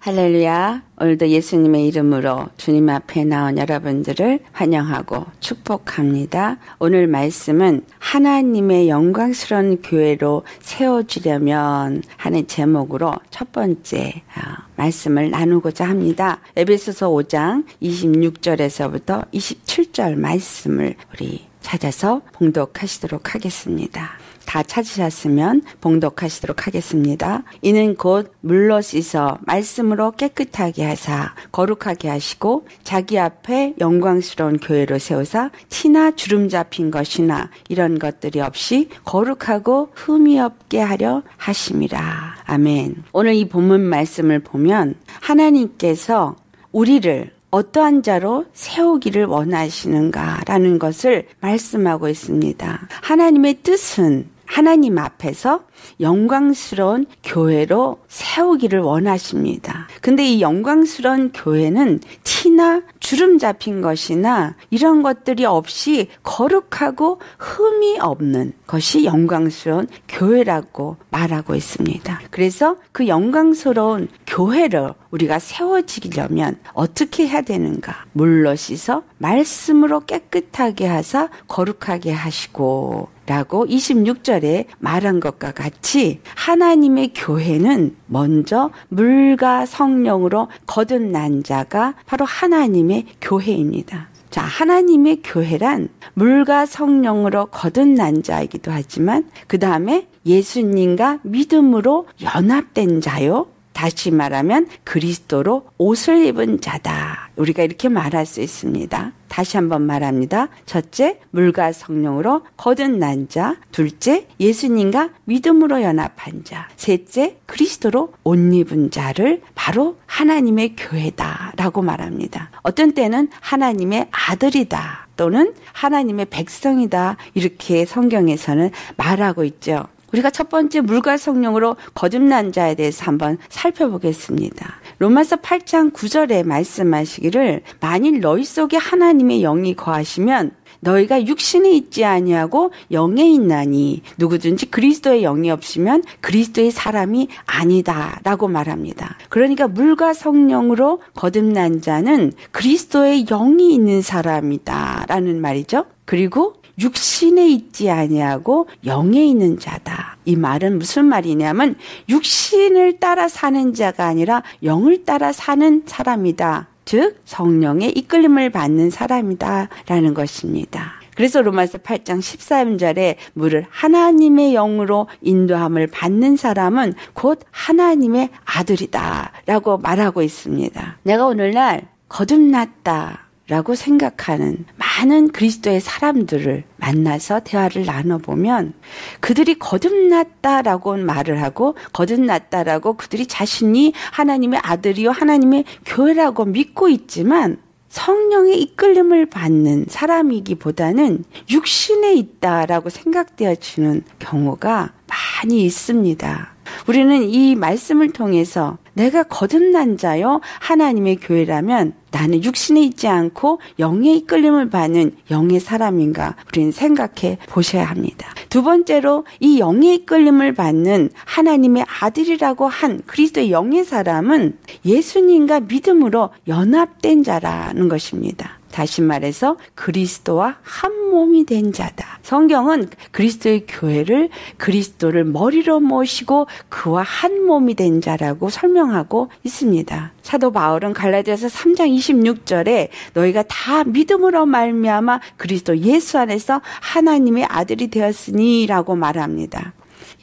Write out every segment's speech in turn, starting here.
할렐루야. 오늘도 예수님의 이름으로 주님 앞에 나온 여러분들을 환영하고 축복합니다. 오늘 말씀은 하나님의 영광스러운 교회로 세워지려면 하는 제목으로 첫 번째 말씀을 나누고자 합니다. 에베소서 5장 26절에서부터 27절 말씀을 우리 찾아서 봉독하시도록 하겠습니다. 다 찾으셨으면 봉독하시도록 하겠습니다. 이는 곧 물로 씻어 말씀으로 깨끗하게 하사 거룩하게 하시고 자기 앞에 영광스러운 교회로 세우사 티나 주름 잡힌 것이나 이런 것들이 없이 거룩하고 흠이 없게 하려 하심이라. 아멘. 오늘 이 본문 말씀을 보면 하나님께서 우리를 어떠한 자로 세우기를 원하시는가라는 것을 말씀하고 있습니다. 하나님의 뜻은 하나님 앞에서 영광스러운 교회로 세우기를 원하십니다. 근데 이 영광스러운 교회는 티나 주름 잡힌 것이나 이런 것들이 없이 거룩하고 흠이 없는 것이 영광스러운 교회라고 말하고 있습니다. 그래서 그 영광스러운 교회를 우리가 세워지려면 어떻게 해야 되는가? 물로 씻어 말씀으로 깨끗하게 하사 거룩하게 하시고 라고 26절에 말한 것과 같이 하나님의 교회는 먼저 물과 성령으로 거듭난 자가 바로 하나님의 교회입니다. 자, 하나님의 교회란 물과 성령으로 거듭난 자이기도 하지만 그 다음에 예수님과 믿음으로 연합된 자요. 다시 말하면 그리스도로 옷을 입은 자다. 우리가 이렇게 말할 수 있습니다. 다시 한번 말합니다. 첫째, 물과 성령으로 거듭난 자. 둘째, 예수님과 믿음으로 연합한 자. 셋째, 그리스도로 옷 입은 자를 바로 하나님의 교회다라고 말합니다. 어떤 때는 하나님의 아들이다 또는 하나님의 백성이다 이렇게 성경에서는 말하고 있죠. 우리가 첫 번째 물과 성령으로 거듭난 자에 대해서 한번 살펴보겠습니다. 로마서 8장 9절에 말씀하시기를 만일 너희 속에 하나님의 영이 거하시면 너희가 육신에 있지 아니하고 영에 있나니 누구든지 그리스도의 영이 없으면 그리스도의 사람이 아니다라고 말합니다. 그러니까 물과 성령으로 거듭난 자는 그리스도의 영이 있는 사람이다라는 말이죠. 그리고 육신에 있지 아니하고 영에 있는 자다. 이 말은 무슨 말이냐면 육신을 따라 사는 자가 아니라 영을 따라 사는 사람이다. 즉 성령의 이끌림을 받는 사람이다 라는 것입니다. 그래서 로마서 8장 13절에 물을 하나님의 영으로 인도함을 받는 사람은 곧 하나님의 아들이다 라고 말하고 있습니다. 내가 오늘날 거듭났다 라고 생각하는 많은 그리스도의 사람들을 만나서 대화를 나눠보면 그들이 거듭났다라고 말을 하고 거듭났다라고 그들이 자신이 하나님의 아들이요 하나님의 교회라고 믿고 있지만 성령의 이끌림을 받는 사람이기보다는 육신에 있다라고 생각되어지는 경우가 많이 있습니다. 우리는 이 말씀을 통해서 내가 거듭난 자요 하나님의 교회라면 나는 육신에 있지 않고 영의 이끌림을 받는 영의 사람인가 우리는 생각해 보셔야 합니다. 두 번째로 이 영의 이끌림을 받는 하나님의 아들이라고 한 그리스도의 영의 사람은 예수님과 믿음으로 연합된 자라는 것입니다. 다시 말해서 그리스도와 한 몸이 된 자다. 성경은 그리스도의 교회를 그리스도를 머리로 모시고 그와 한 몸이 된 자라고 설명하고 있습니다. 사도 바울은 갈라디아서 3장 26절에 너희가 다 믿음으로 말미암아 그리스도 예수 안에서 하나님의 아들이 되었으니 라고 말합니다.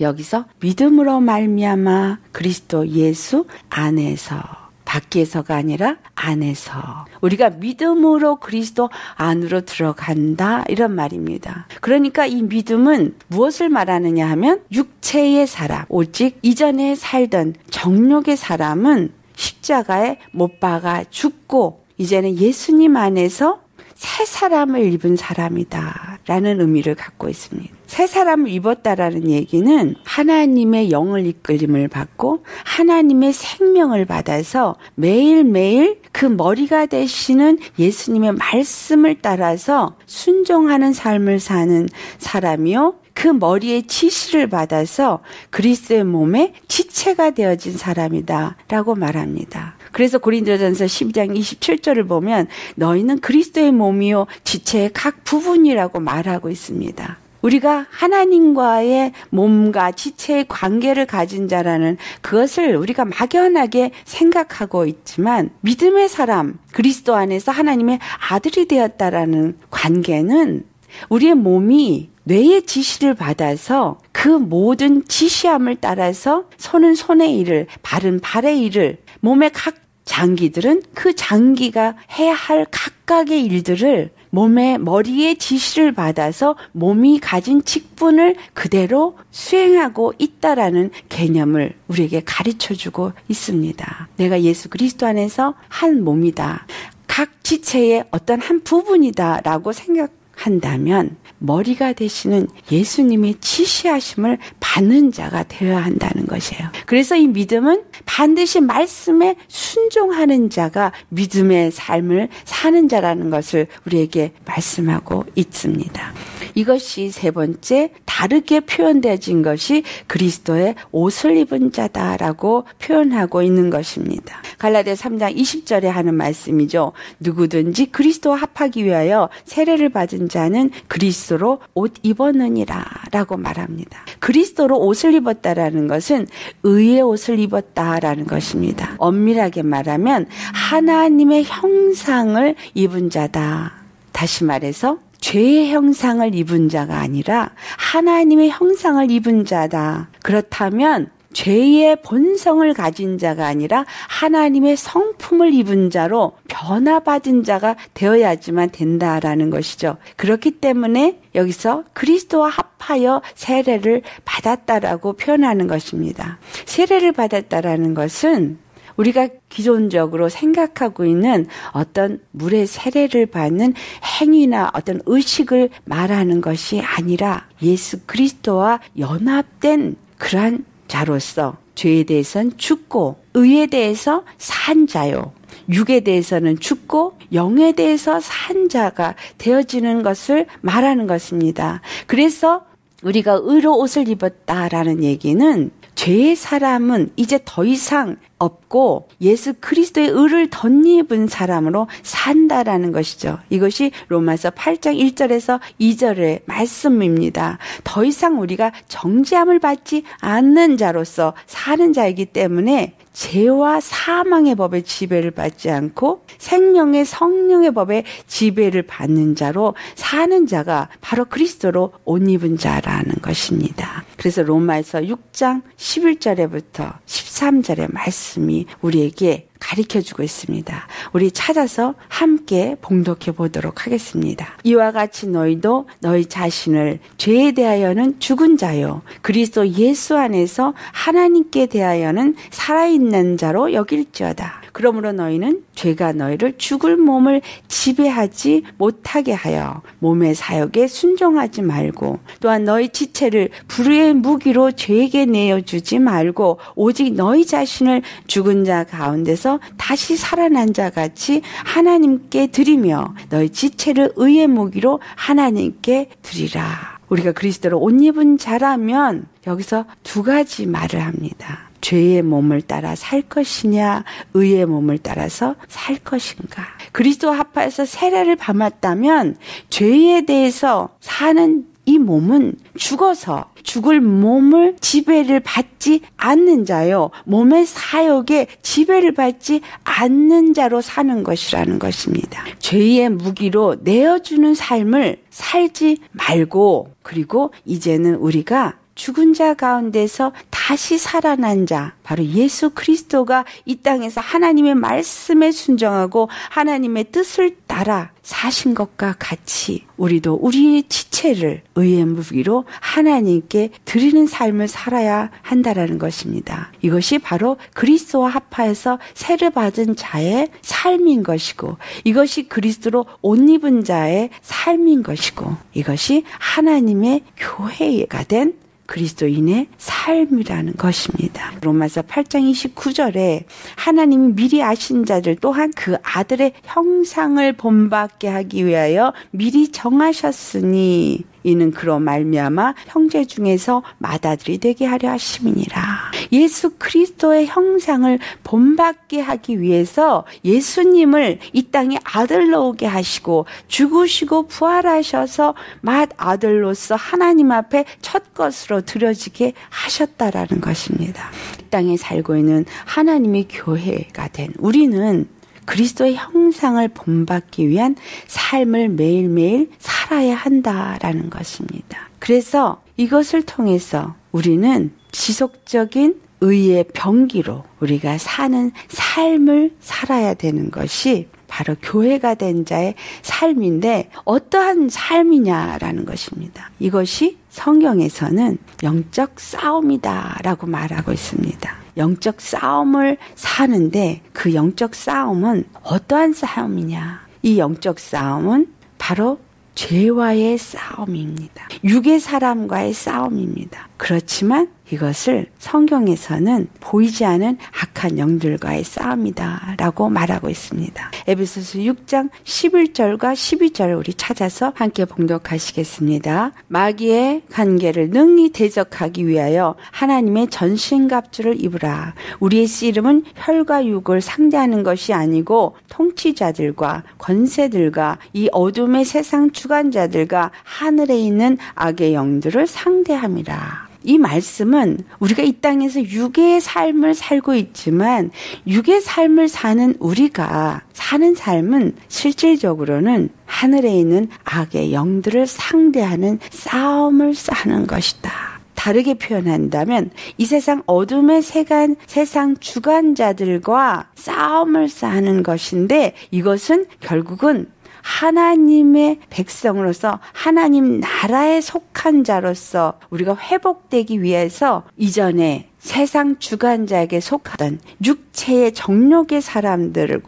여기서 믿음으로 말미암아 그리스도 예수 안에서 밖에서가 아니라 안에서 우리가 믿음으로 그리스도 안으로 들어간다 이런 말입니다. 그러니까 이 믿음은 무엇을 말하느냐 하면 육체의 사람 오직 이전에 살던 정욕의 사람은 십자가에 못 박아 죽고 이제는 예수님 안에서 새 사람을 입은 사람이다 라는 의미를 갖고 있습니다. 새 사람을 입었다라는 얘기는 하나님의 영을 이끌림을 받고 하나님의 생명을 받아서 매일매일 그 머리가 되시는 예수님의 말씀을 따라서 순종하는 삶을 사는 사람이요. 그 머리의 지시를 받아서 그리스도의 몸의 지체가 되어진 사람이다 라고 말합니다. 그래서 고린도전서 12장 27절을 보면 너희는 그리스도의 몸이요 지체의 각 부분이라고 말하고 있습니다. 우리가 하나님과의 몸과 지체의 관계를 가진 자라는 그것을 우리가 막연하게 생각하고 있지만 믿음의 사람, 그리스도 안에서 하나님의 아들이 되었다라는 관계는 우리의 몸이 뇌의 지시를 받아서 그 모든 지시함을 따라서 손은 손의 일을, 발은 발의 일을, 몸의 각 장기들은 그 장기가 해야 할 각각의 일들을 몸의 머리의 지시를 받아서 몸이 가진 직분을 그대로 수행하고 있다라는 개념을 우리에게 가르쳐주고 있습니다. 내가 예수 그리스도 안에서 한 몸이다. 각 지체의 어떤 한 부분이다라고 생각한다면 머리가 되시는 예수님의 지시하심을 받는 자가 되어야 한다는 것이에요. 그래서 이 믿음은 반드시 말씀에 순종하는 자가 믿음의 삶을 사는 자라는 것을 우리에게 말씀하고 있습니다. 이것이 세 번째, 다르게 표현되어진 것이 그리스도의 옷을 입은 자다라고 표현하고 있는 것입니다. 갈라디아 3장 20절에 하는 말씀이죠. 누구든지 그리스도와 합하기 위하여 세례를 받은 자는 그리스도로 옷 입었느니라 라고 말합니다. 그리스도로 옷을 입었다라는 것은 의의 옷을 입었다라는 것입니다. 엄밀하게 말하면 하나님의 형상을 입은 자다. 다시 말해서 죄의 형상을 입은 자가 아니라 하나님의 형상을 입은 자다. 그렇다면 죄의 본성을 가진 자가 아니라 하나님의 성품을 입은 자로 변화받은 자가 되어야지만 된다라는 것이죠. 그렇기 때문에 여기서 그리스도와 합하여 세례를 받았다라고 표현하는 것입니다. 세례를 받았다라는 것은 우리가 기존적으로 생각하고 있는 어떤 물의 세례를 받는 행위나 어떤 의식을 말하는 것이 아니라 예수 그리스도와 연합된 그러한 자로서 죄에 대해서는 죽고 의에 대해서 산 자요. 육에 대해서는 죽고 영에 대해서 산 자가 되어지는 것을 말하는 것입니다. 그래서 우리가 의로 옷을 입었다라는 얘기는 죄의 사람은 이제 더 이상 없고 예수 그리스도의 의를 덧입은 사람으로 산다라는 것이죠. 이것이 로마서 8장 1절에서 2절의 말씀입니다. 더 이상 우리가 정죄함을 받지 않는 자로서 사는 자이기 때문에 죄와 사망의 법에 지배를 받지 않고 생명의 성령의 법에 지배를 받는 자로 사는 자가 바로 그리스도로 옷 입은 자라는 것입니다. 그래서 로마에서 6장 11절에부터 13절의 말씀이 우리에게 가르쳐주고 있습니다. 우리 찾아서 함께 봉독해 보도록 하겠습니다. 이와 같이 너희도 너희 자신을 죄에 대하여는 죽은 자요 그리스도 예수 안에서 하나님께 대하여는 살아있는 자로 여길지어다. 그러므로 너희는 죄가 너희를 죽을 몸을 지배하지 못하게 하여 몸의 사욕에 순종하지 말고 또한 너희 지체를 불의의 무기로 죄에게 내어주지 말고 오직 너희 자신을 죽은 자 가운데서 다시 살아난 자 같이 하나님께 드리며 너희 지체를 의의 무기로 하나님께 드리라. 우리가 그리스도로 옷 입은 자라면 여기서 두 가지 말을 합니다. 죄의 몸을 따라 살 것이냐 의의 몸을 따라서 살 것인가. 그리스도와 합하여서 세례를 받았다면 죄에 대해서 사는 이 몸은 죽어서 죽을 몸을 지배를 받지 않는 자요. 몸의 사욕에 지배를 받지 않는 자로 사는 것이라는 것입니다. 죄의 무기로 내어주는 삶을 살지 말고 그리고 이제는 우리가 죽은 자 가운데서 다시 살아난 자, 바로 예수 그리스도가 이 땅에서 하나님의 말씀에 순종하고 하나님의 뜻을 따라 사신 것과 같이 우리도 우리의 지체를 의의 무기로 하나님께 드리는 삶을 살아야 한다라는 것입니다. 이것이 바로 그리스도와 합하여서 세례 받은 자의 삶인 것이고 이것이 그리스도로 옷 입은 자의 삶인 것이고 이것이 하나님의 교회가 된 그리스도인의 삶이라는 것입니다. 로마서 8장 29절에 하나님이 미리 아신 자들 또한 그 아들의 형상을 본받게 하기 위하여 미리 정하셨으니 이는 그로 말미암아 형제 중에서 맏아들이 되게 하려 하심이니라. 예수 그리스도의 형상을 본받게 하기 위해서 예수님을 이 땅에 아들로 오게 하시고 죽으시고 부활하셔서 맏아들로서 하나님 앞에 첫 것으로 드려지게 하셨다라는 것입니다. 이 땅에 살고 있는 하나님의 교회가 된 우리는 그리스도의 형상을 본받기 위한 삶을 매일매일 살아야 한다라는 것입니다. 그래서 이것을 통해서 우리는 지속적인 의의 병기로 우리가 사는 삶을 살아야 되는 것이 바로 교회가 된 자의 삶인데 어떠한 삶이냐라는 것입니다. 이것이 성경에서는 영적 싸움이다라고 말하고 있습니다. 영적 싸움을 사는데 그 영적 싸움은 어떠한 싸움이냐? 이 영적 싸움은 바로 죄와의 싸움입니다. 육의 사람과의 싸움입니다. 그렇지만 이것을 성경에서는 보이지 않은 악한 영들과의 싸움이다라고 말하고 있습니다. 에베소서 6장 11절과 12절 우리 찾아서 함께 봉독하시겠습니다. 마귀의 관계를 능히 대적하기 위하여 하나님의 전신갑주를 입으라. 우리의 씨름은 혈과 육을 상대하는 것이 아니고 통치자들과 권세들과 이 어둠의 세상 주관자들과 하늘에 있는 악의 영들을 상대함이라. 이 말씀은 우리가 이 땅에서 육의 삶을 살고 있지만 육의 삶을 사는 우리가 사는 삶은 실질적으로는 하늘에 있는 악의 영들을 상대하는 싸움을 사는 것이다. 다르게 표현한다면 이 세상 어둠의 세상 주관자들과 싸움을 싸는 것인데 이것은 결국은 하나님의 백성으로서 하나님 나라에 속한 자로서 우리가 회복되기 위해서 이전에 세상 주관자에게 속하던 육체의 정욕의 사람들을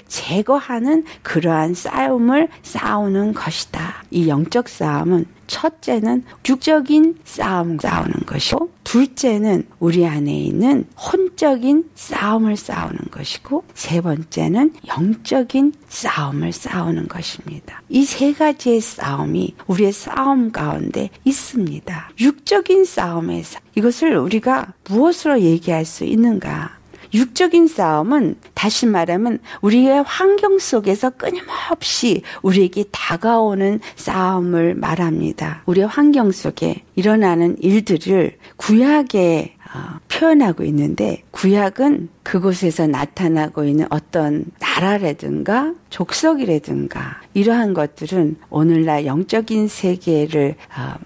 제거하는 그러한 싸움을 싸우는 것이다. 이 영적 싸움은 첫째는 육적인 싸움을 싸우는 것이고 둘째는 우리 안에 있는 혼적인 싸움을 싸우는 것이고 세 번째는 영적인 싸움을 싸우는 것입니다. 이 세 가지의 싸움이 우리의 싸움 가운데 있습니다. 육적인 싸움에서 이것을 우리가 무엇으로 얘기할 수 있는가? 육적인 싸움은 다시 말하면 우리의 환경 속에서 끊임없이 우리에게 다가오는 싸움을 말합니다. 우리의 환경 속에 일어나는 일들을 구약에 표현하고 있는데 구약은 그곳에서 나타나고 있는 어떤 나라라든가 족속이라든가 이러한 것들은 오늘날 영적인 세계를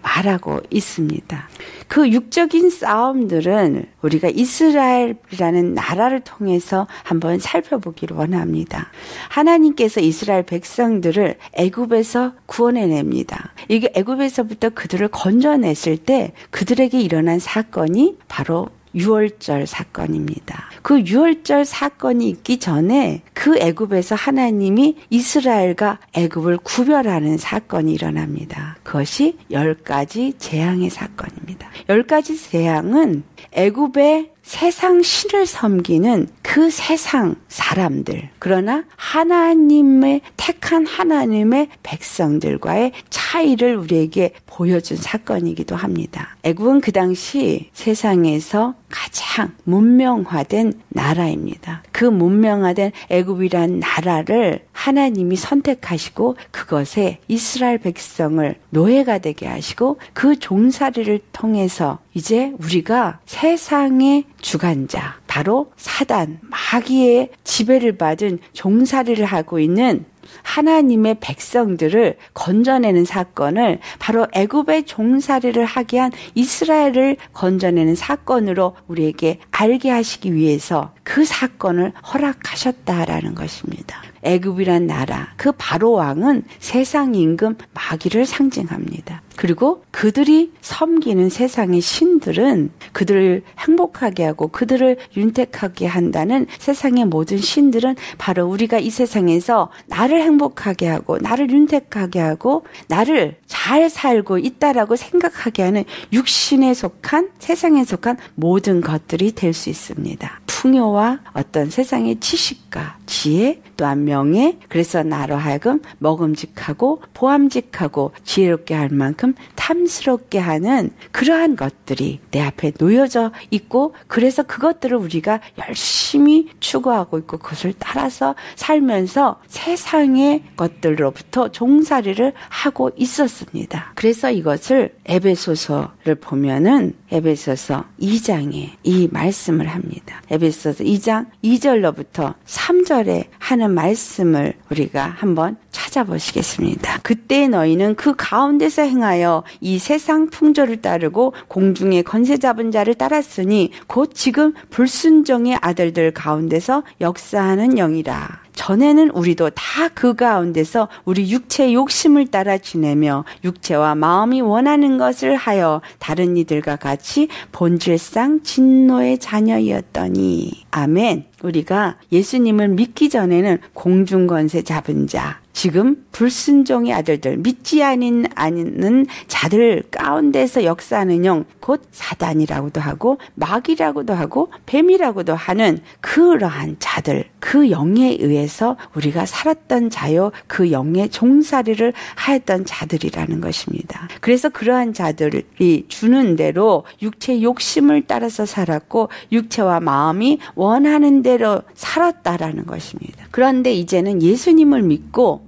말하고 있습니다. 그 육적인 싸움들은 우리가 이스라엘이라는 나라를 통해서 한번 살펴보기를 원합니다. 하나님께서 이스라엘 백성들을 애굽에서 구원해냅니다. 이게 애굽에서부터 그들을 건져냈을 때 그들에게 일어난 사건이 바로 유월절 사건입니다. 그 유월절 사건이 있기 전에 그 애굽에서 하나님이 이스라엘과 애굽을 구별하는 사건이 일어납니다. 그것이 10가지 재앙의 사건입니다. 10가지 재앙은 애굽의 세상 신을 섬기는 그 세상 사람들, 그러나 하나님의 택한 하나님의 백성들과의 차이를 우리에게 보여준 사건이기도 합니다. 애굽은 그 당시 세상에서 가장 문명화된 나라입니다. 그 문명화된 애굽이란 나라를 하나님이 선택하시고 그것에 이스라엘 백성을 노예가 되게 하시고 그 종살이를 통해서 이제 우리가 세상의 주관자, 바로 사단, 마귀의 지배를 받은 종살이를 하고 있는 하나님의 백성들을 건져내는 사건을 바로 애굽의 종살이를 하게 한 이스라엘을 건져내는 사건으로 우리에게 알게 하시기 위해서 그 사건을 허락하셨다라는 것입니다. 애굽이란 나라, 그 바로 왕은 세상 임금 마귀를 상징합니다. 그리고 그들이 섬기는 세상의 신들은 그들을 행복하게 하고 그들을 윤택하게 한다는 세상의 모든 신들은 바로 우리가 이 세상에서 나를 행복하게 하고 나를 윤택하게 하고 나를 잘 살고 있다라고 생각하게 하는 육신에 속한 세상에 속한 모든 것들이 될 수 있습니다. 풍요 분노와 어떤 세상의 지식과 지혜 또한 명예, 그래서 나로 하여금 먹음직하고 보암직하고 지혜롭게 할 만큼 탐스럽게 하는 그러한 것들이 내 앞에 놓여져 있고, 그래서 그것들을 우리가 열심히 추구하고 있고 그것을 따라서 살면서 세상의 것들로부터 종살이를 하고 있었습니다. 그래서 이것을 에베소서를 보면은 에베소서 2장에 이 말씀을 합니다. 에베소서 2장 2절로부터 3절에 하는 말씀을 우리가 한번 찾아보시겠습니다. 그때 너희는 그 가운데서 행하여 이 세상 풍조를 따르고 공중의 권세 잡은 자를 따랐으니 곧 지금 불순종의 아들들 가운데서 역사하는 영이라. 전에는 우리도 다 그 가운데서 우리 육체의 욕심을 따라 지내며 육체와 마음이 원하는 것을 하여 다른 이들과 같이 본질상 진노의 자녀이었더니. 아멘. 우리가 예수님을 믿기 전에는 공중권세 잡은 자, 지금 불순종의 아들들, 믿지 않는 자들 가운데서 역사하는 영, 곧 사단이라고도 하고 마귀라고도 하고 뱀이라고도 하는 그러한 자들, 그 영에 의해서 우리가 살았던 자요, 그 영의 종살이를 하였던 자들이라는 것입니다. 그래서 그러한 자들이 주는 대로 육체의 욕심을 따라서 살았고 육체와 마음이 원하는 대로 살았다라는 것입니다. 그런데 이제는 예수님을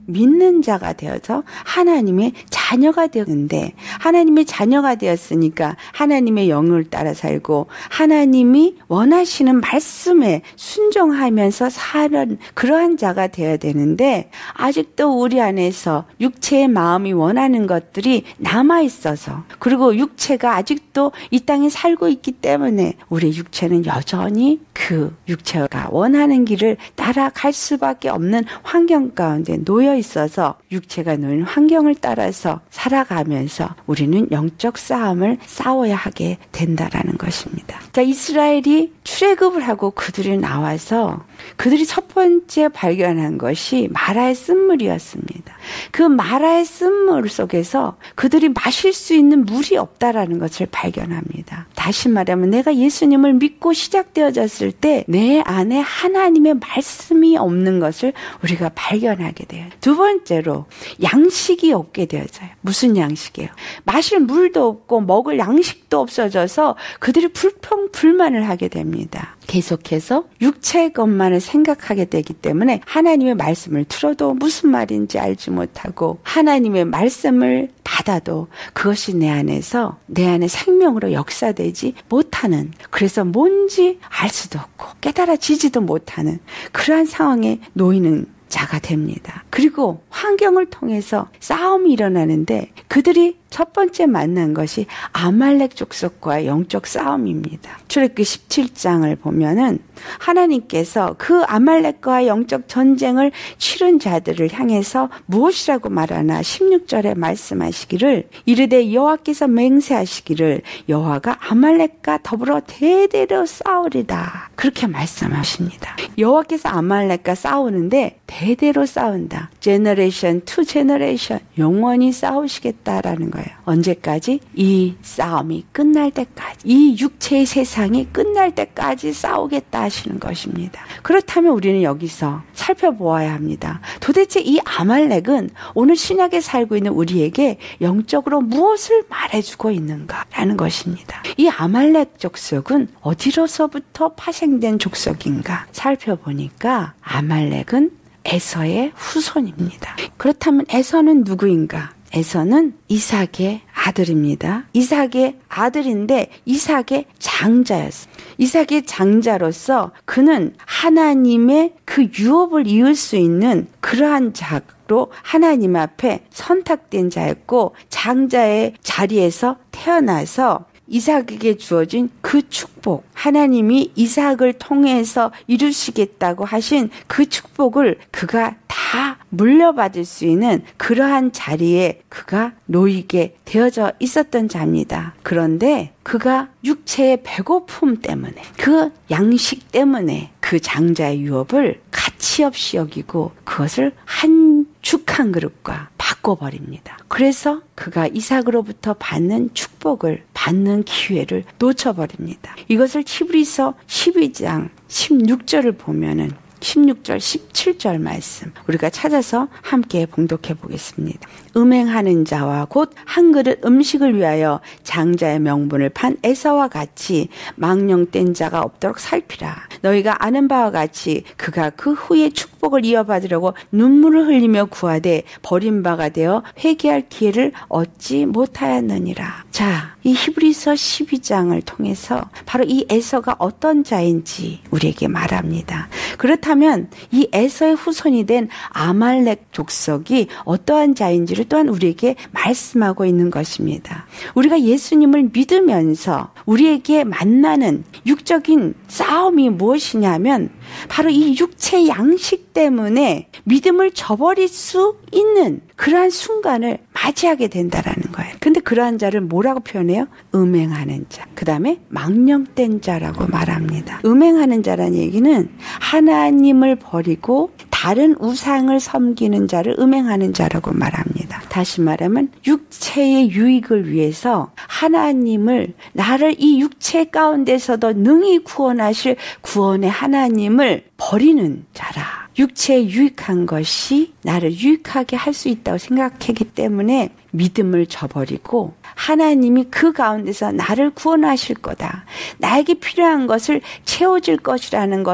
믿는 자가 되어서 하나님의 자녀가 되었는데, 하나님의 자녀가 되었으니까 하나님의 영을 따라 살고 하나님이 원하시는 말씀에 순종하면서 사는 그러한 자가 되어야 되는데, 아직도 우리 안에서 육체의 마음이 원하는 것들이 남아있어서, 그리고 육체가 아직도 이 땅에 살고 있기 때문에 우리 육체는 여전히 그 육체가 원하는 길을 따라갈 수밖에 없는 환경 가운데 놓여 있어서 육체가 놓인 환경을 따라서 살아가면서 우리는 영적 싸움을 싸워야 하게 된다라는 것입니다. 자, 이스라엘이 출애굽을 하고 그들이 나와서 그들이 첫 번째 발견한 것이 마라의 쓴물이었습니다. 그 마라의 쓴물 속에서 그들이 마실 수 있는 물이 없다라는 것을 발견합니다. 다시 말하면 내가 예수님을 믿고 시작되어졌을 때 내 안에 하나님의 말씀이 없는 것을 우리가 발견하게 돼요. 두 번째로 양식이 없게 되어져요. 무슨 양식이에요? 마실 물도 없고 먹을 양식도 없어져서 그들이 불평불만을 하게 됩니다. 계속해서 육체의 것만을 생각하게 되기 때문에 하나님의 말씀을 들어도 무슨 말인지 알지 못하고 하나님의 말씀을 받아도 그것이 내 안에 생명으로 역사되지 못하는, 그래서 뭔지 알 수도 없고 깨달아지지도 못하는 그러한 상황에 놓이는 자가 됩니다. 그리고 환경을 통해서 싸움이 일어나는데 그들이 첫 번째 만난 것이 아말렉 족속과의 영적 싸움입니다. 출애굽기 17장을 보면은 하나님께서 그 아말렉과의 영적 전쟁을 치른 자들을 향해서 무엇이라고 말하나 16절에 말씀하시기를, 이르되 여호와께서 맹세하시기를 여호와가 아말렉과 더불어 대대로 싸우리다, 그렇게 말씀하십니다. 여호와께서 아말렉과 싸우는데 대대로 싸운다. 제너레이션 투 제너레이션, 영원히 싸우시겠다라는 거예요. 언제까지? 이 싸움이 끝날 때까지, 이 육체의 세상이 끝날 때까지 싸우겠다 하시는 것입니다. 그렇다면 우리는 여기서 살펴보아야 합니다. 도대체 이 아말렉은 오늘 신약에 살고 있는 우리에게 영적으로 무엇을 말해주고 있는가라는 것입니다. 이 아말렉 족속은 어디로서부터 파생된 족속인가 살펴보니까 아말렉은 에서의 후손입니다. 그렇다면 에서는 누구인가? 에서는 이삭의 아들입니다. 이삭의 아들인데 이삭의 장자였습니다. 이삭의 장자로서 그는 하나님의 그 유업을 이을 수 있는 그러한 자로 하나님 앞에 선택된 자였고, 장자의 자리에서 태어나서 이삭에게 주어진 그 축복, 하나님이 이삭을 통해서 이루시겠다고 하신 그 축복을 그가 다 물려받을 수 있는 그러한 자리에 그가 놓이게 되어져 있었던 자입니다. 그런데 그가 육체의 배고픔 때문에, 그 양식 때문에 그 장자의 유업을 가치 없이 여기고 그것을 한 죽 한 그릇과 밥 바꿔버립니다. 그래서 그가 이삭으로부터 받는 축복을 받는 기회를 놓쳐버립니다. 이것을 히브리서 12장 16절을 보면은 16절, 17절 말씀 우리가 찾아서 함께 봉독해 보겠습니다. 음행하는 자와 곧 한 그릇 음식을 위하여 장자의 명분을 판 에사와 같이 망령된 자가 없도록 살피라. 너희가 아는 바와 같이 그가 그 후에 축복을 이어받으려고 눈물을 흘리며 구하되 버림바가 되어 회개할 기회를 얻지 못하였느니라. 자, 이 히브리서 12장을 통해서 바로 이 에서가 어떤 자인지 우리에게 말합니다. 그렇다면 이 에서의 후손이 된 아말렉 족속이 어떠한 자인지를 또한 우리에게 말씀하고 있는 것입니다. 우리가 예수님을 믿으면서 우리에게 만나는 육적인 싸움이 무엇이냐면 바로 이 육체의 양식 때문에 믿음을 저버릴 수 있는 그러한 순간을 맞이하게 된다라는 거예요. 근데 그러한 자를 뭐라고 표현해요? 음행하는 자. 그 다음에 망령된 자라고 말합니다. 음행하는 자라는 얘기는 하나님을 버리고 다른 우상을 섬기는 자를 음행하는 자라고 말합니다. 다시 말하면 육체의 유익을 위해서 하나님을 나를 이 육체 가운데서도 능히 구원하실 구원의 하나님을 버리는 자라. 육체에 유익한 것이 나를 유익하게 할 수 있다고 생각하기 때문에 믿음을 저버리고 하나님이 그 가운데서 나를 구원하실 거다. 나에게 필요한 것을 채워줄 것이라는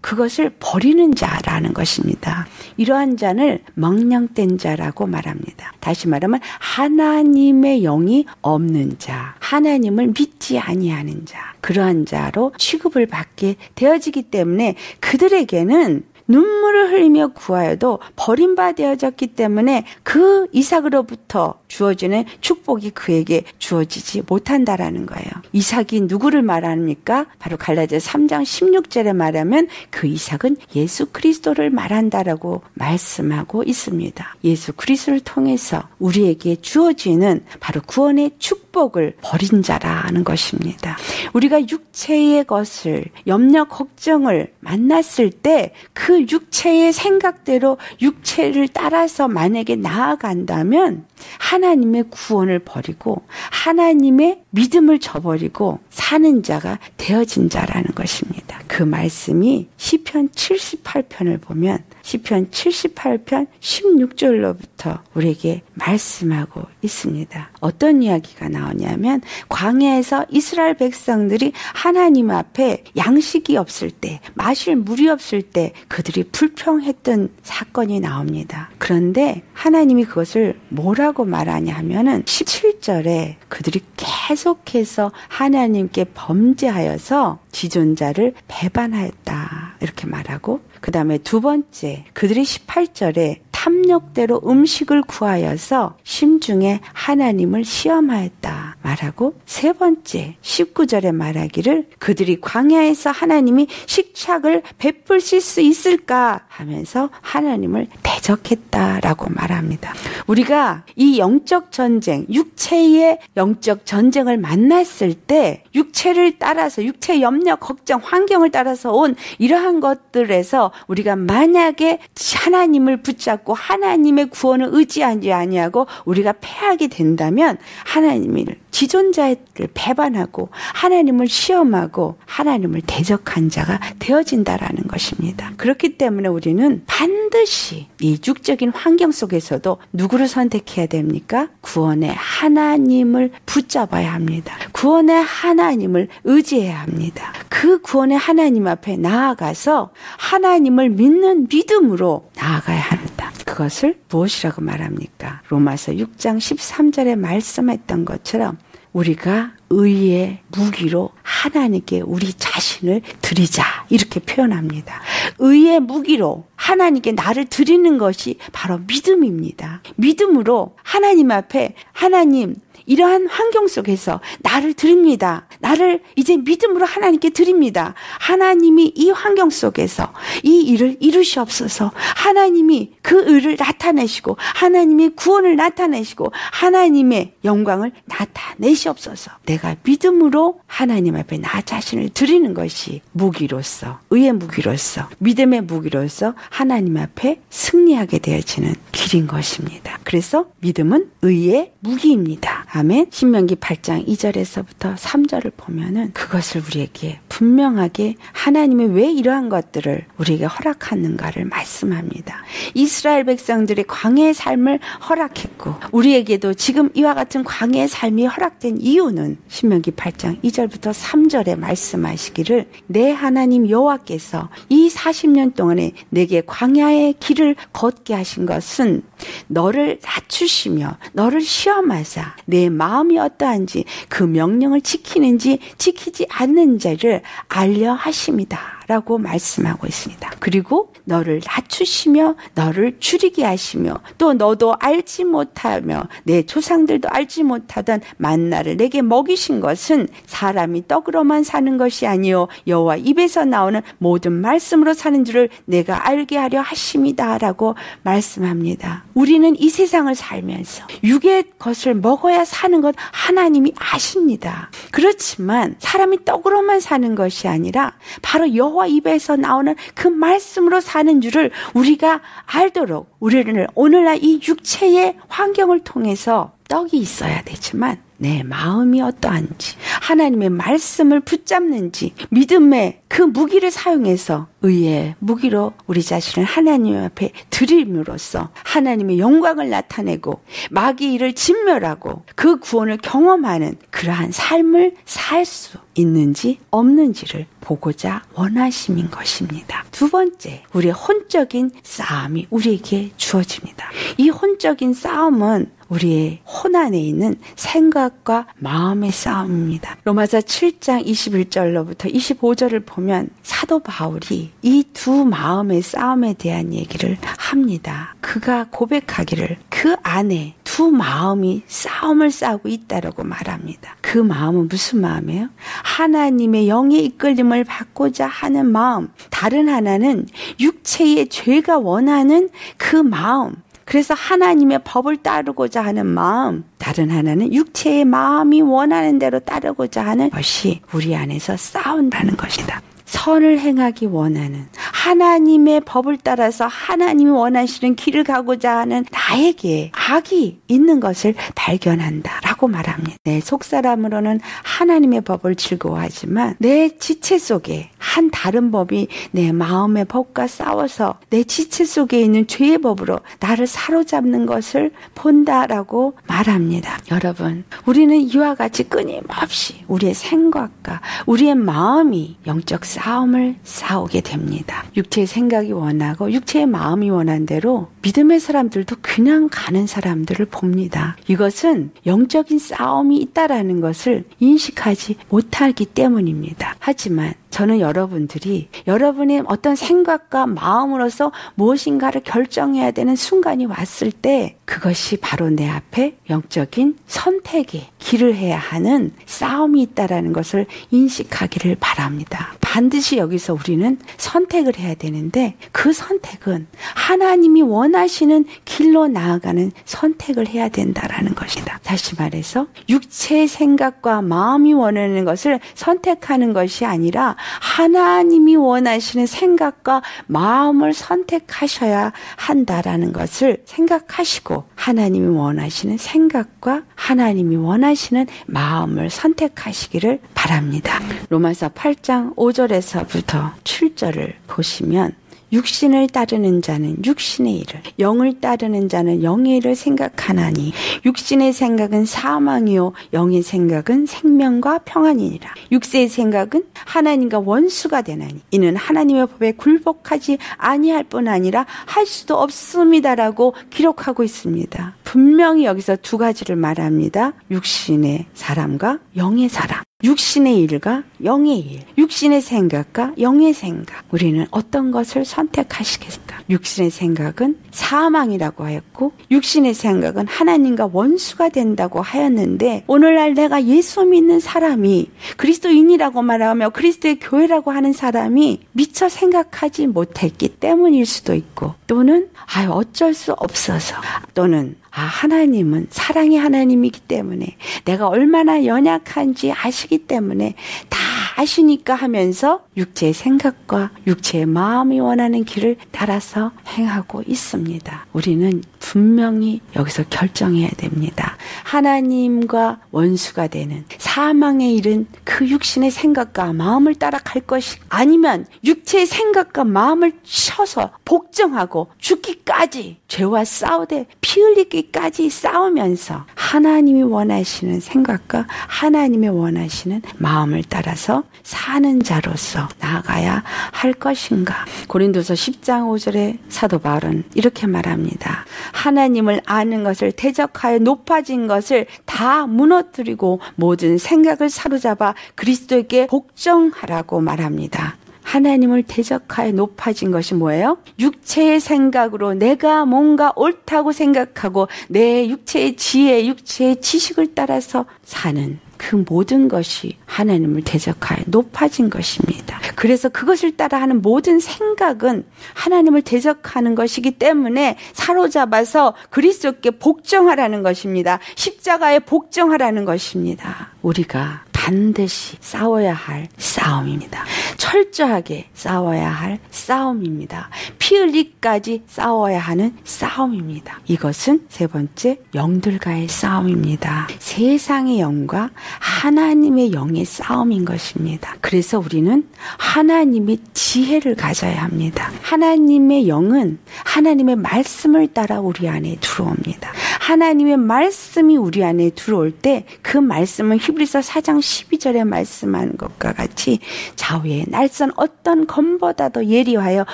그것을 버리는 자라는 것입니다. 이러한 자를 망령된 자라고 말합니다. 다시 말하면 하나님의 영이 없는 자, 하나님을 믿지 아니하는 자, 그러한 자로 취급을 받게 되어지기 때문에 그들에게는 눈물을 흘리며 구하여도 버림받아졌기 때문에 그 이삭으로부터 주어지는 축복이 그에게 주어지지 못한다라는 거예요. 이삭이 누구를 말합니까? 바로 갈라디아서 3장 16절에 말하면 그 이삭은 예수 그리스도를 말한다라고 말씀하고 있습니다. 예수 그리스도를 통해서 우리에게 주어지는 바로 구원의 축복을 버린 자라는 것입니다. 우리가 육체의 것을 염려 걱정을 만났을 때 그 육체의 생각대로 육체를 따라서 만약에 나아간다면 하나님의 구원을 버리고 하나님의 믿음을 저버리고 사는 자가 되어진 자라는 것입니다. 그 말씀이 시편 78편을 보면 시편 78편 16절로부터 우리에게 말씀하고 있습니다. 어떤 이야기가 나오냐면 광야에서 이스라엘 백성들이 하나님 앞에 양식이 없을 때, 마실 물이 없을 때 그들이 불평했던 사건이 나옵니다. 그런데 하나님이 그것을 뭐라고 말하냐 하면은 17절에 그들이 계속해서 하나님께 범죄하여서 지존자를 배반하였다 이렇게 말하고, 그 다음에 두 번째 그들이 18절에 탐욕대로 음식을 구하여서 심중에 하나님을 시험하였다 말하고, 세 번째 19절에 말하기를 그들이 광야에서 하나님이 식착을 베푸실 수 있을까 하면서 하나님을 대적했다라고 말합니다. 우리가 이 영적 전쟁, 육체의 영적 전쟁을 만났을 때 육체를 따라서 육체의 염려, 걱정, 환경을 따라서 온 이러한 것들에서 우리가 만약에 하나님을 붙잡고 하나님의 구원을 의지하지 아니하고 우리가 패하게 된다면 하나님을 지존자를 배반하고 하나님을 시험하고 하나님을 대적한 자가 되어진다라는 것입니다. 그렇기 때문에 우리는 반드시 이 육적인 환경 속에서도 누구를 선택해야 됩니까? 구원의 하나님을 붙잡아야 합니다. 구원의 하나님을 의지해야 합니다. 그 구원의 하나님 앞에 나아가서 하나님을 믿는 믿음으로 나아가야 합니다. 그것을 무엇이라고 말합니까? 로마서 6장 13절에 말씀했던 것처럼 우리가 의의 무기로 하나님께 우리 자신을 드리자 이렇게 표현합니다. 의의 무기로 하나님께 나를 드리는 것이 바로 믿음입니다. 믿음으로 하나님 앞에 하나님 이러한 환경 속에서 나를 드립니다. 나를 이제 믿음으로 하나님께 드립니다. 하나님이 이 환경 속에서 이 일을 이루시옵소서. 하나님이 그 의를 나타내시고 하나님의 구원을 나타내시고 하나님의 영광을 나타내시옵소서. 내가 믿음으로 하나님 앞에 나 자신을 드리는 것이 무기로서, 의의 무기로서, 믿음의 무기로서 하나님 앞에 승리하게 되어지는 길인 것입니다. 그래서 믿음은 의의 무기입니다. 아멘. 신명기 8장 2절에서부터 3절을 보면은 그것을 우리에게 분명하게 하나님이 왜 이러한 것들을 우리에게 허락하는가를 말씀합니다. 이스라엘 백성들의 광야의 삶을 허락했고 우리에게도 지금 이와 같은 광야의 삶이 허락된 이유는 신명기 8장 2절부터 3절에 말씀하시기를 내 하나님 여호와께서 이 40년 동안에 내게 광야의 길을 걷게 하신 것은 너를 낮추시며 너를 시험하사 내 마음이 어떠한지 그 명령을 지키는지 지키지 않는지를 알려 하심이다 라고 말씀하고 있습니다. 그리고 너를 낮추시며 너를 줄이게 하시며 또 너도 알지 못하며 내 조상들도 알지 못하던 만나를 내게 먹이신 것은 사람이 떡으로만 사는 것이 아니요 여호와 입에서 나오는 모든 말씀으로 사는 줄을 내가 알게 하려 하심이다 라고 말씀합니다. 우리는 이 세상을 살면서 육의 것을 먹어야 사는 것 하나님이 아십니다. 그렇지만 사람이 떡으로만 사는 것이 아니라 바로 여호와 입에서 나오는 그 말씀으로 사는 줄을 우리가 알도록 우리는 오늘날 이 육체의 환경을 통해서 떡이 있어야 되지만 내 마음이 어떠한지 하나님의 말씀을 붙잡는지 믿음의 그 무기를 사용해서 의의 무기로 우리 자신을 하나님 앞에 드림으로써 하나님의 영광을 나타내고 마귀의 일을 진멸하고 그 구원을 경험하는 그러한 삶을 살 수 있는지 없는지를 보고자 원하심인 것입니다. 두 번째, 우리의 혼적인 싸움이 우리에게 주어집니다. 이 혼적인 싸움은 우리의 혼 안에 있는 생각과 마음의 싸움입니다. 로마서 7장 21절로부터 25절을 보면 사도 바울이 이 두 마음의 싸움에 대한 얘기를 합니다. 그가 고백하기를 그 안에 두 마음이 싸움을 싸우고 있다라고 말합니다. 그 마음은 무슨 마음이에요? 하나님의 영의 이끌림을 받고자 하는 마음. 다른 하나는 육체의 죄가 원하는 그 마음. 그래서 하나님의 법을 따르고자 하는 마음, 다른 하나는 육체의 마음이 원하는 대로 따르고자 하는 것이 우리 안에서 싸운다는 것이다. 선을 행하기 원하는 하나님의 법을 따라서 하나님이 원하시는 길을 가고자 하는 나에게 악이 있는 것을 발견한다라고 말합니다. 내 속사람으로는 하나님의 법을 즐거워하지만 내 지체 속에 한 다른 법이 내 마음의 법과 싸워서 내 지체 속에 있는 죄의 법으로 나를 사로잡는 것을 본다라고 말합니다. 여러분, 우리는 이와 같이 끊임없이 우리의 생각과 우리의 마음이 영적 싸움을 싸우게 됩니다. 육체의 생각이 원하고 육체의 마음이 원한 대로 믿음의 사람들도 그냥 가는 사람들을 봅니다. 이것은 영적인 싸움이 있다라는 것을 인식하지 못하기 때문입니다. 하지만 저는 여러분들이 여러분의 어떤 생각과 마음으로서 무엇인가를 결정해야 되는 순간이 왔을 때 그것이 바로 내 앞에 영적인 선택의 길을 해야 하는 싸움이 있다라는 것을 인식하기를 바랍니다. 반드시 여기서 우리는 선택을 해야 되는데 그 선택은 하나님이 원하시는 길로 나아가는 선택을 해야 된다라는 것이다. 다시 말해서 육체의 생각과 마음이 원하는 것을 선택하는 것이 아니라 하나님이 원하시는 생각과 마음을 선택하셔야 한다라는 것을 생각하시고 하나님이 원하시는 생각과 하나님이 원하시는 마음을 선택하시기를 바랍니다. 로마서 8장 5절에서부터 7절을 보시면 육신을 따르는 자는 육신의 일을, 영을 따르는 자는 영의 일을 생각하나니 육신의 생각은 사망이요 영의 생각은 생명과 평안이니라. 육세의 생각은 하나님과 원수가 되나니 이는 하나님의 법에 굴복하지 아니할 뿐 아니라 할 수도 없습니다라고 기록하고 있습니다. 분명히 여기서 두 가지를 말합니다. 육신의 사람과 영의 사람. 육신의 일과 영의 일, 육신의 생각과 영의 생각. 우리는 어떤 것을 선택하시겠습니까? 육신의 생각은 사망이라고 하였고 육신의 생각은 하나님과 원수가 된다고 하였는데 오늘날 내가 예수 믿는 사람이 그리스도인이라고 말하며 그리스도의 교회라고 하는 사람이 미처 생각하지 못했기 때문일 수도 있고 또는 어쩔 수 없어서 또는 하나님은 사랑의 하나님이기 때문에 내가 얼마나 연약한지 아시기 때문에 다 아시니까 하면서 육체의 생각과 육체의 마음이 원하는 길을 따라서 행하고 있습니다. 우리는 분명히 여기서 결정해야 됩니다. 하나님과 원수가 되는 사망에 이른 그 육신의 생각과 마음을 따라갈 것이 아니면 육체의 생각과 마음을 쳐서 복종하고 죽기까지 죄와 싸우되 피 흘리기까지 싸우면서 하나님이 원하시는 생각과 하나님이 원하시는 마음을 따라서 사는 자로서 나아가야 할 것인가. 고린도서 10장 5절에 사도 바울은 이렇게 말합니다. 하나님을 아는 것을 대적하여 높아진 것을 다 무너뜨리고 모든 생각을 사로잡아 그리스도에게 복종하라고 말합니다. 하나님을 대적하여 높아진 것이 뭐예요? 육체의 생각으로 내가 뭔가 옳다고 생각하고 내 육체의 지혜, 육체의 지식을 따라서 사는 그 모든 것이 하나님을 대적하여 높아진 것입니다. 그래서 그것을 따라하는 모든 생각은 하나님을 대적하는 것이기 때문에 사로잡아서 그리스도께 복종하라는 것입니다. 십자가에 복종하라는 것입니다. 우리가 반드시 싸워야 할 싸움입니다. 철저하게 싸워야 할 싸움입니다. 피 흘리기까지 싸워야 하는 싸움입니다. 이것은 세 번째 영들과의 싸움입니다. 세상의 영과 하나님의 영의 싸움인 것입니다. 그래서 우리는 하나님의 지혜를 가져야 합니다. 하나님의 영은 하나님의 말씀을 따라 우리 안에 들어옵니다. 하나님의 말씀이 우리 안에 들어올 때 그 말씀은 히브리서 4장 12절에 말씀하는 것과 같이 좌우의 날선 어떤 검보다도 예리하여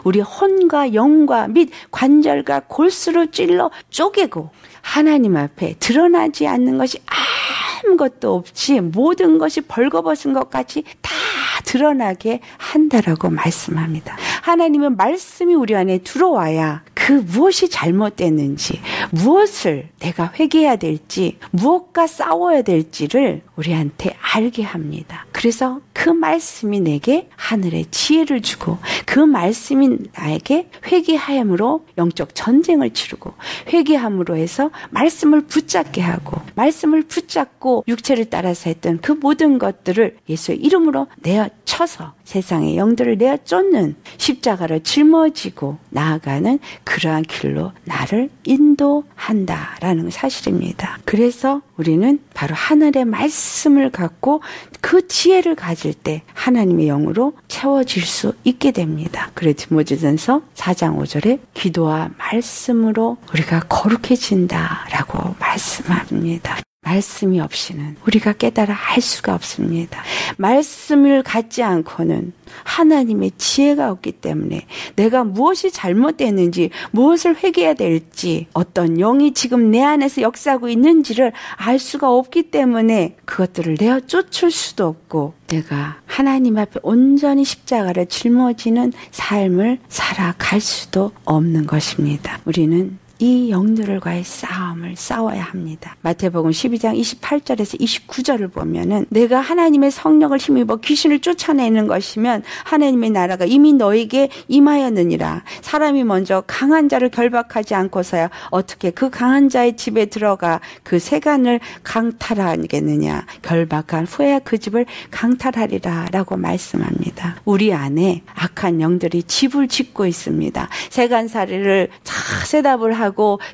우리 혼과 영과 및 관절과 골수로 찔러 쪼개고 하나님 앞에 드러나지 않는 것이 아무것도 없이 모든 것이 벌거벗은 것 같이 다 드러나게 한다라고 말씀합니다. 하나님의 말씀이 우리 안에 들어와야 그 무엇이 잘못됐는지, 무엇을 내가 회개해야 될지, 무엇과 싸워야 될지를 우리한테 알게 합니다. 그래서 그 말씀이 내게 하늘의 지혜를 주고 그 말씀이 나에게 회개함으로 영적 전쟁을 치르고 회개함으로 해서 말씀을 붙잡게 하고 말씀을 붙잡고 육체를 따라서 했던 그 모든 것들을 예수의 이름으로 내어쳐서 세상의 영들을 내어쫓는 십자가를 짊어지고 나아가는 그러한 길로 나를 인도한다라는 사실입니다. 그래서 우리는 바로 하늘의 말씀을 갖고 그 지혜를 가질 때 하나님의 영으로 채워질 수 있게 됩니다. 그래서 디모데전서 4장 5절에 기도와 말씀으로 우리가 거룩해진다라고 말씀합니다. 말씀이 없이는 우리가 깨달아 알 수가 없습니다. 말씀을 갖지 않고는 하나님의 지혜가 없기 때문에 내가 무엇이 잘못됐는지 무엇을 회개해야 될지 어떤 영이 지금 내 안에서 역사하고 있는지를 알 수가 없기 때문에 그것들을 내어 쫓을 수도 없고 내가 하나님 앞에 온전히 십자가를 짊어지는 삶을 살아갈 수도 없는 것입니다. 우리는 이 영들과의 싸움을 싸워야 합니다. 마태복음 12장 28절에서 29절을 보면은 내가 하나님의 성령을 힘입어 귀신을 쫓아내는 것이면 하나님의 나라가 이미 너에게 임하였느니라. 사람이 먼저 강한 자를 결박하지 않고서야 어떻게 그 강한 자의 집에 들어가 그 세간을 강탈하겠느냐. 결박한 후에야 그 집을 강탈하리라 라고 말씀합니다. 우리 안에 악한 영들이 집을 짓고 있습니다. 세간살이를 세답을 하고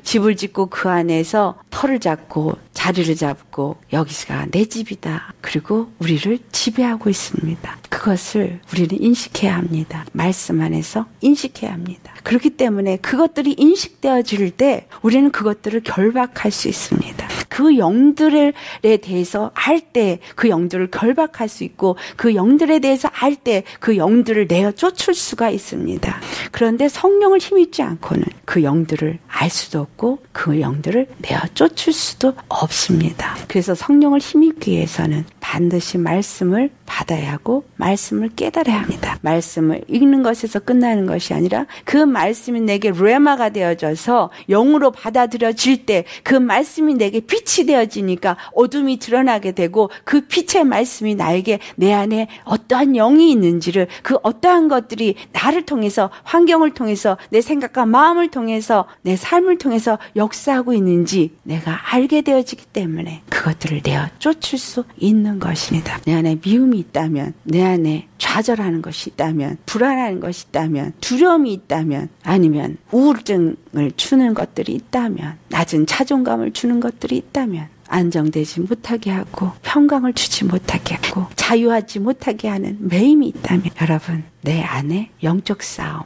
집을 짓고 그 안에서 터를 잡고 자리를 잡고 여기가 내 집이다. 그리고 우리를 지배하고 있습니다. 그것을 우리는 인식해야 합니다. 말씀 안에서 인식해야 합니다. 그렇기 때문에 그것들이 인식되어질 때 우리는 그것들을 결박할 수 있습니다. 그 영들에 대해서 알 때 그 영들을 결박할 수 있고 그 영들에 대해서 알 때 그 영들을 내어 쫓을 수가 있습니다. 그런데 성령을 힘입지 않고는 그 영들을 알 수도 없고 그 영들을 내어 쫓을 수도 없습니다. 그래서 성령을 힘입기 위해서는 반드시 말씀을 받아야 하고 말씀을 깨달아야 합니다. 말씀을 읽는 것에서 끝나는 것이 아니라 그 말씀이 내게 레마가 되어져서 영으로 받아들여질 때 그 말씀이 내게 빛이 되어지니까 어둠이 드러나게 되고 그 빛의 말씀이 나에게 내 안에 어떠한 영이 있는지를, 그 어떠한 것들이 나를 통해서, 환경을 통해서, 내 생각과 마음을 통해서, 내 삶을 통해서 역사하고 있는지 내가 알게 되어지기 때문에 그것들을 내어 쫓을 수 있는 것입니다. 내 안에 미움이 있다면, 내 안에 좌절하는 것이 있다면, 불안한 것이 있다면, 두려움이 있다면, 아니면 우울증을 주는 것들이 있다면, 낮은 자존감을 주는 것들이 있다면, 안정되지 못하게 하고 평강을 주지 못하게 하고 자유하지 못하게 하는 매임이 있다면, 여러분, 내 안에 영적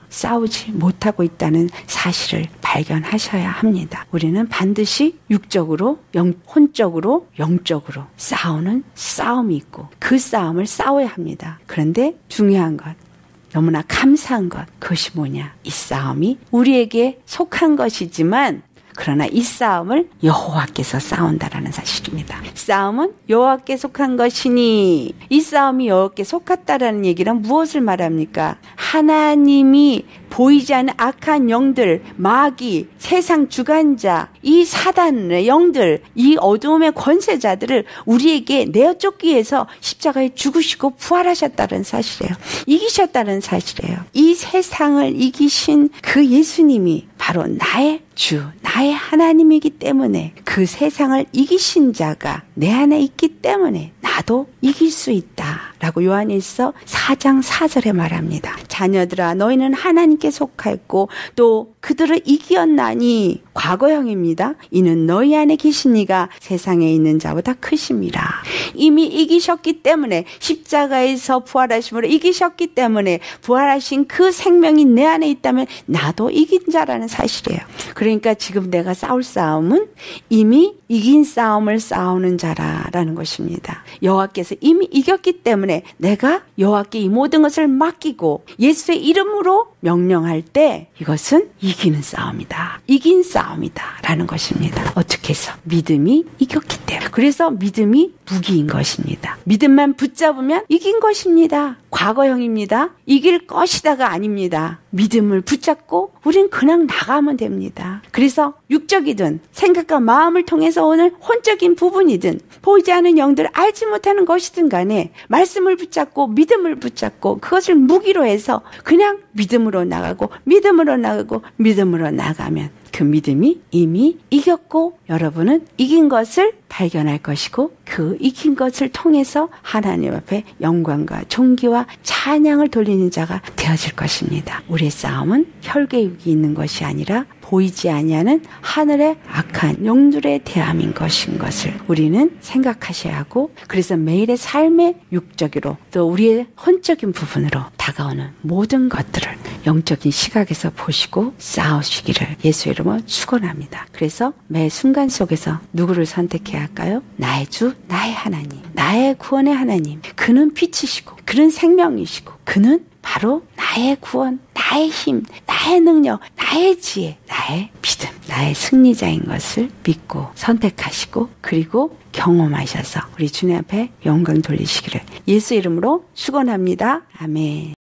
싸우지 못하고 있다는 사실을 발견하셔야 합니다. 우리는 반드시 육적으로, 혼적으로, 영적으로 싸우는 싸움이 있고 그 싸움을 싸워야 합니다. 그런데 중요한 것, 너무나 감사한 것, 그것이 뭐냐? 이 싸움이 우리에게 속한 것이지만 그러나 이 싸움을 여호와께서 싸운다라는 사실입니다. 싸움은 여호와께 속한 것이니, 이 싸움이 여호와께 속았다라는 얘기는 무엇을 말합니까? 하나님이 보이지 않는 악한 영들, 마귀, 세상 주관자, 이 사단의 영들, 이 어두움의 권세자들을 우리에게 내어 쫓기 위해서 십자가에 죽으시고 부활하셨다는 사실이에요. 이기셨다는 사실이에요. 이 세상을 이기신 그 예수님이 바로 나의 주, 나의 하나님이기 때문에, 그 세상을 이기신 자가 내 안에 있기 때문에 나도 이길 수 있다라고 요한일서 4장 4절에 말합니다. 자녀들아, 너희는 하나님께 속하였고 또 그들을 이기었나니, 과거형입니다. 이는 너희 안에 계신 이가 세상에 있는 자보다 크심이라. 이미 이기셨기 때문에, 십자가에서 부활하심으로 이기셨기 때문에, 부활하신 그 생명이 내 안에 있다면 나도 이긴 자라는 사실이에요. 그러니까 지금 내가 싸울 싸움은 이미 이긴 싸움을 싸우는 자라는 것입니다. 여호와께서 이미 이겼기 때문에 내가 여호와께 이 모든 것을 맡기고 예수의 이름으로 명령할 때 이것은 이기는 싸움이다, 이긴 싸움이다 라는 것입니다. 어떻게 해서? 믿음이 이겼기 때문에. 그래서 믿음이 무기인 것입니다. 믿음만 붙잡으면 이긴 것입니다. 과거형입니다. 이길 것이다가 아닙니다. 믿음을 붙잡고 우린 그냥 나가면 됩니다. 그래서 육적이든 생각과 마음을 통해서 오는 혼적인 부분이든 보이지 않는 영들을 알지 못하는 것이든 간에 말씀을 붙잡고 믿음을 붙잡고 그것을 무기로 해서 그냥 믿음으로 나가고 믿음으로 나가고 믿음으로 나가면 그 믿음이 이미 이겼고 여러분은 이긴 것을 발견할 것이고 그 이긴 것을 통해서 하나님 앞에 영광과 존귀와 찬양을 돌리는 자가 되어질 것입니다. 우리의 싸움은 혈계육이 있는 것이 아니라 보이지 아니하는 하늘의 악한 영들에 대함인 것인 것을 우리는 생각하셔야 하고, 그래서 매일의 삶의 육적으로 또 우리의 혼적인 부분으로 다가오는 모든 것들을 영적인 시각에서 보시고 싸우시기를 예수의 이름으로 축원합니다. 그래서 매 순간 속에서 누구를 선택해야 할까요? 나의 주, 나의 하나님, 나의 구원의 하나님. 그는 빛이시고 그는 생명이시고 그는 바로 나의 구원, 나의 힘, 나의 능력, 나의 지혜, 나의 믿음, 나의 승리자인 것을 믿고 선택하시고 그리고 경험하셔서 우리 주님 앞에 영광 돌리시기를 예수 이름으로 축원합니다. 아멘.